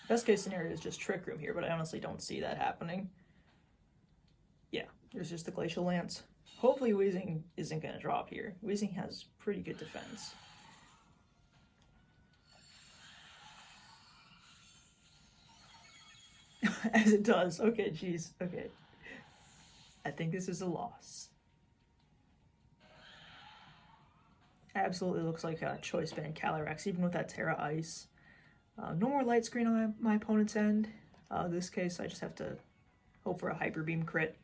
Best case scenario is just Trick Room here, but I honestly don't see that happening. Yeah, There's just the Glacial Lance. Hopefully Weezing isn't going to drop here. Weezing has pretty good defense. As it does. Okay, jeez. Okay. I think this is a loss. Absolutely looks like a Choice Band Calyrex, even with that Terra Ice. No more light screen on my opponent's end. This case, I just have to hope for a Hyper Beam crit.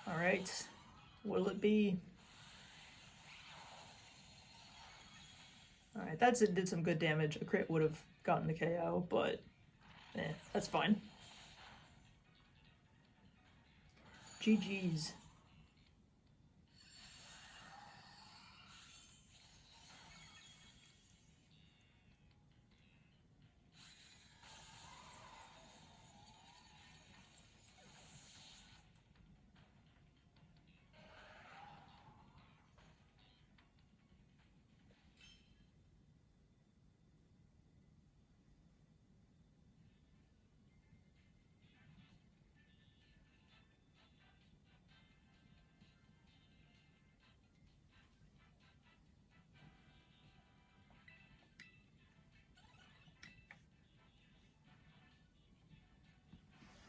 Alright, what'll it be? Alright, it did some good damage. A crit would have gotten the KO, but that's fine. GG's.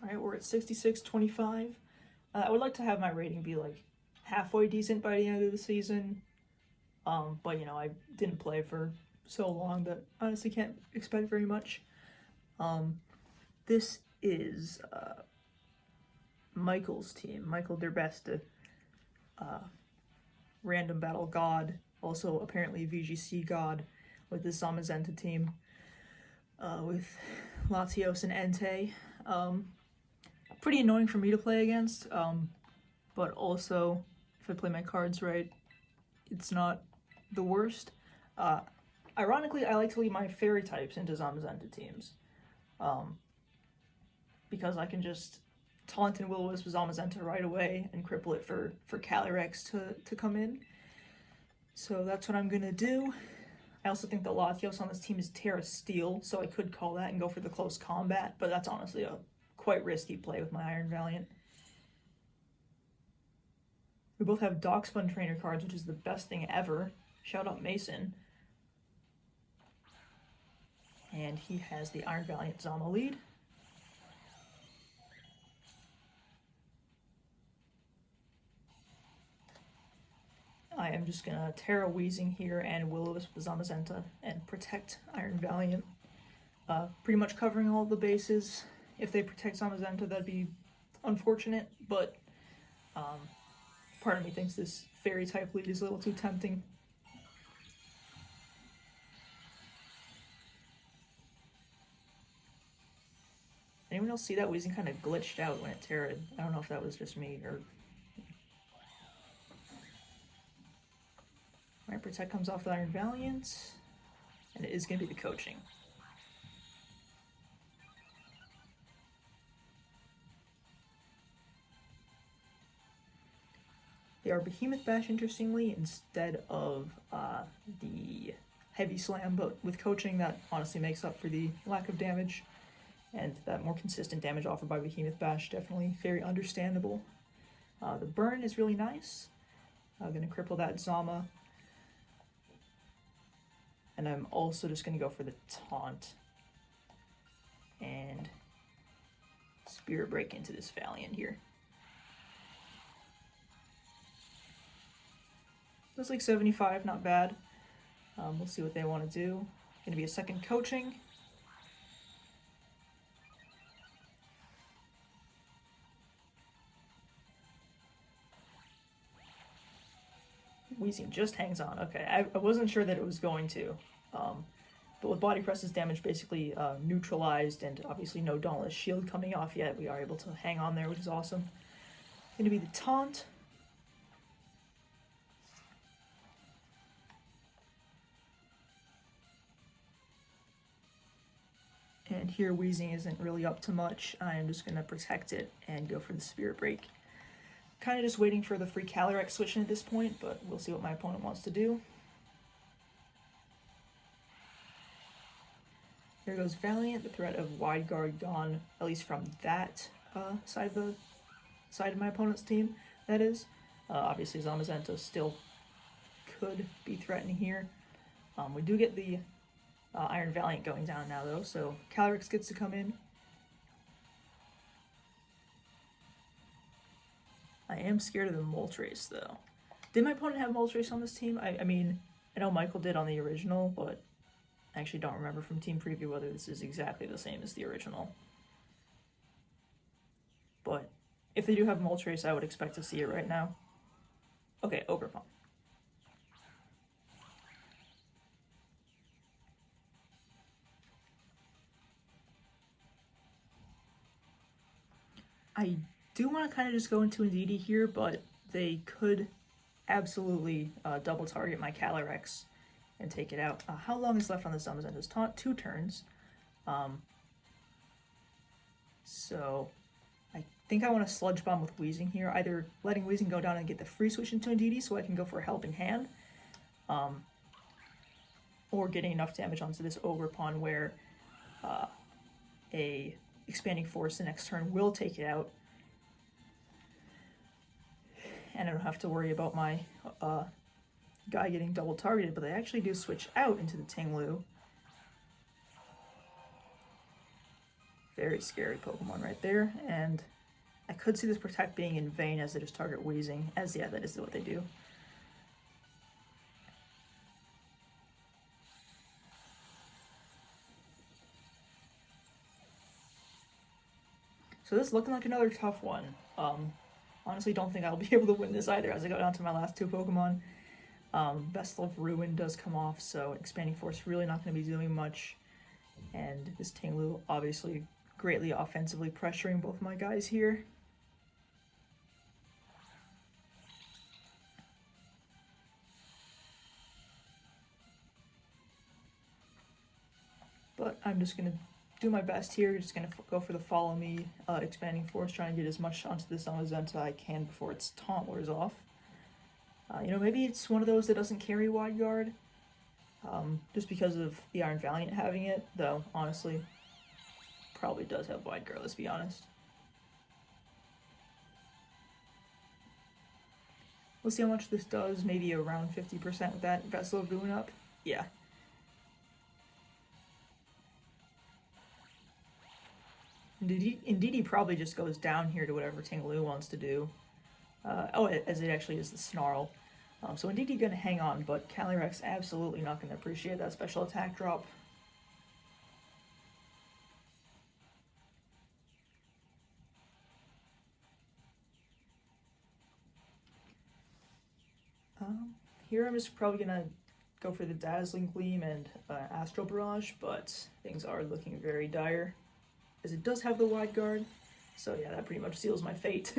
Alright, we're at 66-25. I would like to have my rating be like halfway decent by the end of the season. But you know, I didn't play for so long that I honestly can't expect very much. This is Michael's team. Michael Derbeste, Random Battle God, also apparently VGC God with the Zamazenta team, with Latios and Entei. Pretty annoying for me to play against, but also, if I play my cards right, it's not the worst. Ironically, I like to lead my fairy types into Zamazenta teams, because I can just taunt and Will-O-Wisp Zamazenta right away and cripple it for Calyrex to come in. So that's what I'm gonna do. I also think that Latios on this team is Terra Steel, so I could call that and go for the close combat, but that's honestly a quite risky play with my Iron Valiant. We both have Darkspawn Trainer cards, which is the best thing ever. Shout out Mason. And he has the Iron Valiant Zama lead. I am just gonna Terra Weezing here and Will-O-Wisp with Zamazenta and protect Iron Valiant. Pretty much covering all the bases. If they protect Zamazenta, that'd be unfortunate, but part of me thinks this fairy type lead is a little too tempting. Anyone else see that Weezing kind of glitched out when it terrored? I don't know if that was just me or... Alright, Protect comes off the Iron Valiant, and it is going to be the coaching. They are Behemoth Bash, interestingly, instead of the Heavy Slam, but with coaching, that honestly makes up for the lack of damage, and that more consistent damage offered by Behemoth Bash, definitely very understandable. The burn is really nice. I'm going to cripple that Zama, and I'm also just going to go for the taunt and Spirit Break into this Valiant here. Looks like 75, not bad. We'll see what they want to do. Gonna be a second coaching. Weezing just hangs on. Okay, I wasn't sure that it was going to. But with Body Press's damage basically neutralized and obviously no Dauntless Shield coming off yet, we are able to hang on there, which is awesome. Gonna be the taunt. And here Wheezing isn't really up to much. I am just going to protect it and go for the Spirit Break. Kind of just waiting for the free Calyrex switch in at this point, but we'll see what my opponent wants to do. There goes Valiant, the threat of Wide Guard gone, at least from that side of my opponent's team, that is. Obviously Zamazenta still could be threatening here. We do get the Iron Valiant going down now though, so Calyrex gets to come in. I am scared of the Moltres though. Did my opponent have Moltres on this team? I mean, I know Michael did on the original, but I actually don't remember from Team Preview whether this is exactly the same as the original. But if they do have Moltres, I would expect to see it right now. Okay, Ogerpon. I do want to kind of just go into Indeedee here, but they could absolutely double target my Calyrex and take it out. How long is left on the Zamazenta's taunt? 2 turns. So I think I want to Sludge Bomb with Wheezing here, either letting Wheezing go down and get the free switch into Indeedee so I can go for a Helping Hand, or getting enough damage onto this Ogerpon where a Expanding Force the next turn will take it out, and I don't have to worry about my guy getting double targeted, but they actually do switch out into the Tinglu. Very scary Pokemon right there, and I could see this Protect being in vain as they just target Wheezing, as yeah, that is what they do. So this is looking like another tough one. Honestly, don't think I'll be able to win this either as I go down to my last 2 Pokemon. Vestal of Ruin does come off, so Expanding Force really not going to be doing much. And this Tinglu obviously greatly offensively pressuring both my guys here. But I'm just going to do my best here. Just going to go for the Follow Me Expanding Force, trying to get as much onto this Zamazenta I can before its taunt wears off. You know, maybe it's one of those that doesn't carry Wide Guard, just because of the Iron Valiant having it, though, honestly, probably does have Wide Guard, let's be honest. We'll see how much this does, maybe around 50% with that Vessel of Ruin up. Yeah. Indeedee probably just goes down here to whatever Tinglu wants to do. As it actually is the Snarl. So Indeedee gonna hang on, but Calyrex absolutely not gonna appreciate that special attack drop. Here I'm just probably gonna go for the Dazzling Gleam and Astral Barrage, but things are looking very dire, as it does have the Wide Guard. So yeah, that pretty much seals my fate.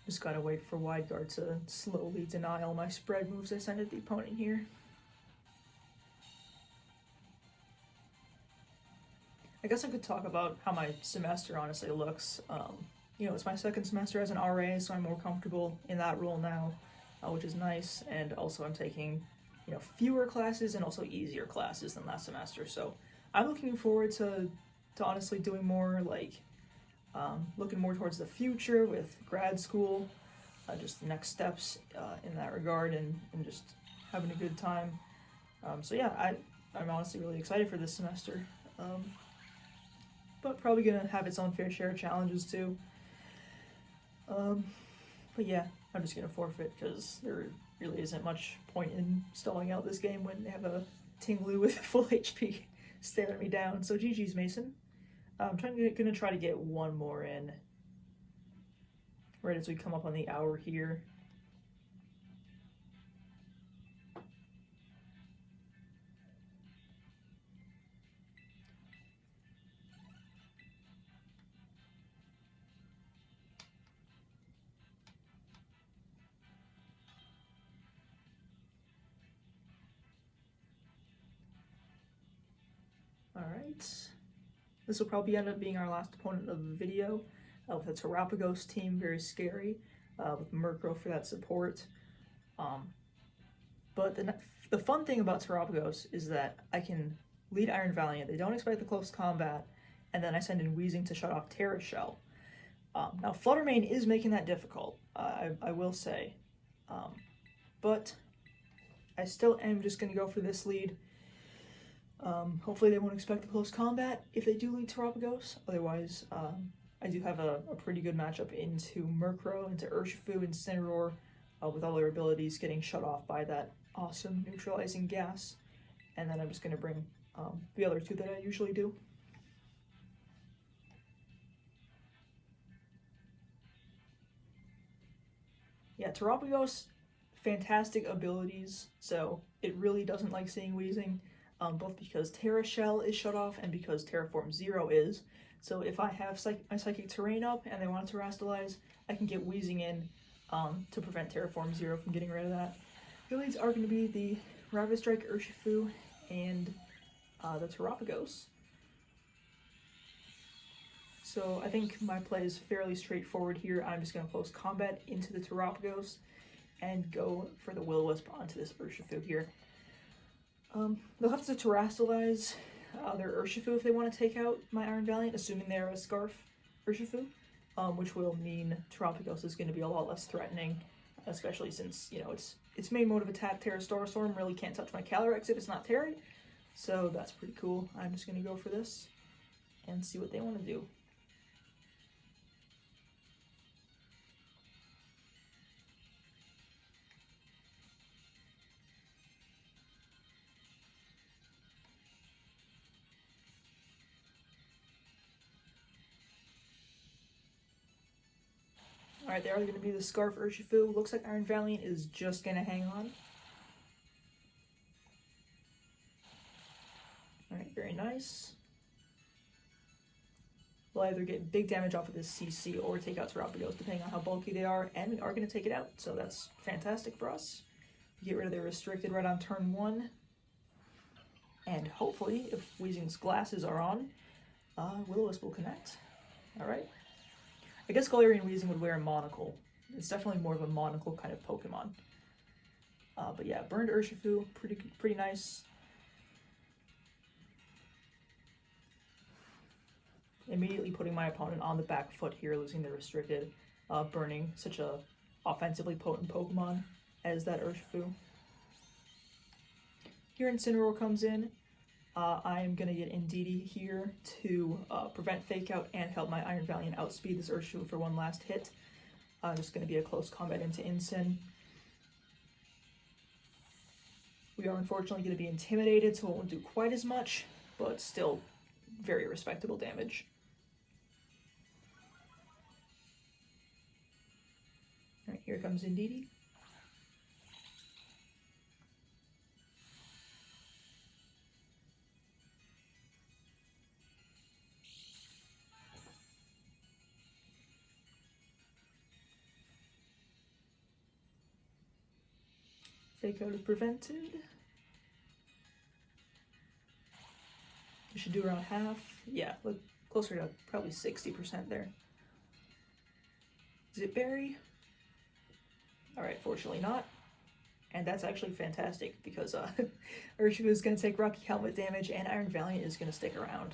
Just gotta wait for Wide Guard to slowly deny all my spread moves I send at the opponent here. I guess I could talk about how my semester honestly looks. You know, it's my second semester as an RA, so I'm more comfortable in that role now, which is nice. And also I'm taking, you know, fewer classes and also easier classes than last semester. So I'm looking forward to honestly doing more, like, looking more towards the future with grad school, just the next steps in that regard, and just having a good time. So yeah, I'm honestly really excited for this semester. But probably gonna have its own fair share of challenges too. But yeah, I'm just gonna forfeit because there really isn't much point in stalling out this game when they have a Tinglu with full HP staring me down. So GG's Mason. I'm gonna try to get one more in right as we come up on the hour here. Alright. This will probably end up being our last opponent of the video. With a Terapagos team, very scary, with Murkrow for that support. But the fun thing about Terapagos is that I can lead Iron Valiant. They don't expect the close combat, and then I send in Weezing to shut off Terra Shell. Now Flutter Mane is making that difficult, I will say. But I still am just going to go for this lead. Hopefully they won't expect the close combat if they do lead Terapagos. Otherwise, I do have a pretty good matchup into Murkrow, into Urshifu, and Incineroar, with all their abilities getting shut off by that awesome neutralizing gas. And then I'm just going to bring the other two that I usually do. Yeah, Terapagos, fantastic abilities, so it really doesn't like seeing Weezing, both because Terra Shell is shut off and because Terraform Zero is. So if I have my Psychic Terrain up and they want to Terrastalize, I can get Weezing in to prevent Terraform Zero from getting rid of that. The leads are going to be the Ravis Strike, Urshifu, and the Terapagos. So I think my play is fairly straightforward here. I'm just going to close combat into the Terapagos and go for the Will-O-Wisp onto this Urshifu here. They'll have to Terrastalize their Urshifu if they want to take out my Iron Valiant, assuming they're a Scarf Urshifu, which will mean Terapagos is going to be a lot less threatening, especially since, you know, its main mode of attack, Terra Storm, really can't touch my Calyrex if it's not Terry. So that's pretty cool. I'm just going to go for this and see what they want to do. Alright, they are going to be the Scarf Urshifu. Looks like Iron Valiant is just going to hang on. Alright, very nice. We'll either get big damage off of this CC or take out Terapagos, depending on how bulky they are, and we are going to take it out, so that's fantastic for us. Get rid of their Restricted right on turn 1. And hopefully, if Weezing's glasses are on, Will-O-Wisp will connect. Alright. I guess Galarian Weezing would wear a monocle. It's definitely more of a monocle kind of Pokemon. But yeah, burned Urshifu, pretty nice. Immediately putting my opponent on the back foot here, losing the Restricted, burning such a offensively potent Pokemon as that Urshifu. Here Incineroar comes in. I am going to get Indeedee here to prevent Fake Out and help my Iron Valiant outspeed this Urshifu for one last hit. Just going to be a close combat into Incin. We are unfortunately going to be intimidated, so it won't do quite as much, but still very respectable damage. Alright, here comes Indeedee. Fake Out is prevented. You should do around half. Yeah, look closer to probably 60% there. Is it Berry? Alright, fortunately not. And that's actually fantastic because Urshifu is going to take Rocky Helmet damage and Iron Valiant is going to stick around.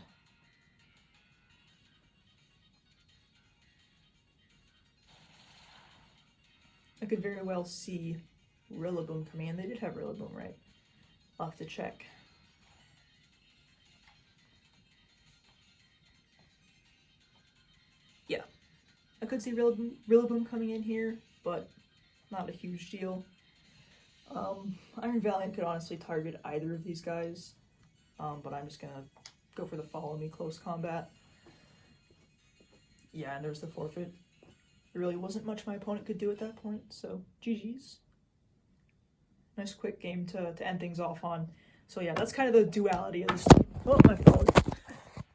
I could very well see Rillaboom coming in. They did have Rillaboom, right? I'll have to check. Yeah. I could see Rillaboom coming in here, but not a huge deal. Iron Valiant could honestly target either of these guys, but I'm just gonna go for the follow me close combat. Yeah, and there's the forfeit. There really wasn't much my opponent could do at that point, so GG's. Nice quick game to end things off on. So yeah, that's kind of the duality of this. Oh, my phone.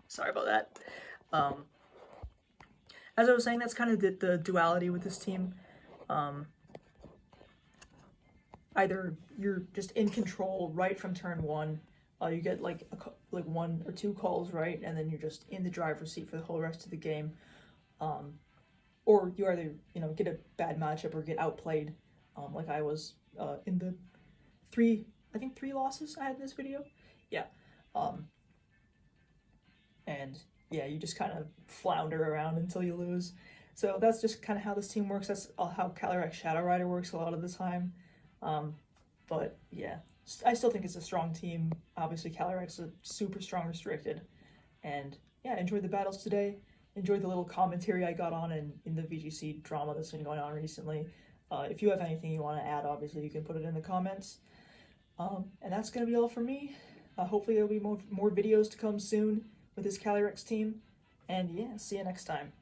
Sorry about that. As I was saying, that's kind of the duality with this team. Either you're just in control right from turn 1, You get like like 1 or 2 calls right, and then you're just in the driver's seat for the whole rest of the game. Or you either, you know, get a bad matchup or get outplayed, like I was in the 3 losses I had in this video. Yeah. And yeah, you just kind of flounder around until you lose. So that's just kind of how this team works. That's how Calyrex Shadow Rider works a lot of the time. But yeah, I still think it's a strong team. Obviously, Calyrex is a super strong restricted. And yeah, enjoyed the battles today. Enjoyed the little commentary I got on in the VGC drama that's been going on recently. If you have anything you want to add, obviously you can put it in the comments. And that's going to be all for me. Hopefully there'll be more videos to come soon with this Calyrex team. And yeah, see you next time.